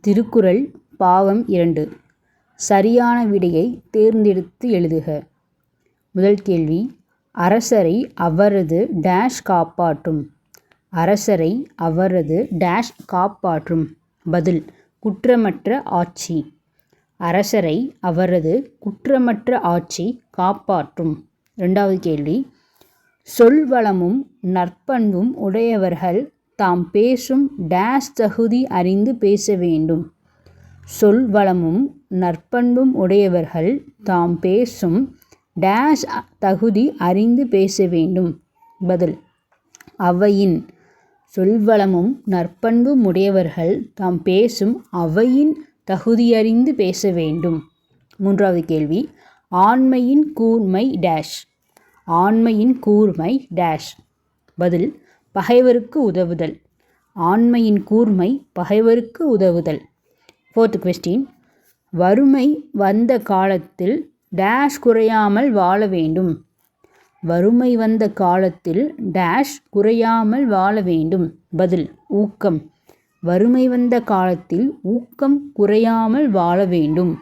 திருக்குறள் பாகம் 2. சரியான விடையை தேர்ந்தெடுத்து எழுதுக. முதல் கேள்வி, அரசரை அவரது டேஷ் காப்பாற்றும். அரசரை அவரது டேஷ் காப்பாற்றும். பதில், குற்றமற்ற ஆட்சி. அரசரை அவரது குற்றமற்ற ஆட்சி காப்பாற்றும். இரண்டாவது கேள்வி, சொல்வளமும் நற்பண்பும் உடையவர்கள் தாம் பேசும் டேஷ் தகுதி அறிந்து பேச வேண்டும். சொல்வளமும் நற்பண்பும் உடையவர்கள் தாம் பேசும் டேஷ் தகுதி அறிந்து பேச வேண்டும். பதில், அவையின். சொல்வளமும் நற்பண்பும் உடையவர்கள் தாம் பேசும் அவையின் தகுதியறிந்து பேச வேண்டும். மூன்றாவது கேள்வி, ஆண்மையின் கூர்மை டேஷ். ஆண்மையின் கூர்மை டேஷ். பதில், பகைவருக்கு உதவுதல். ஆண்மையின் கூர்மை பகைவருக்கு உதவுதல். ஃபோர்த் கொஸ்டின், வறுமை வந்த காலத்தில் டேஷ் குறையாமல் வாழ வேண்டும். வறுமை வந்த காலத்தில் டேஷ் குறையாமல் வாழ வேண்டும். பதில், ஊக்கம். வறுமை வந்த காலத்தில் ஊக்கம் குறையாமல் வாழ வேண்டும்.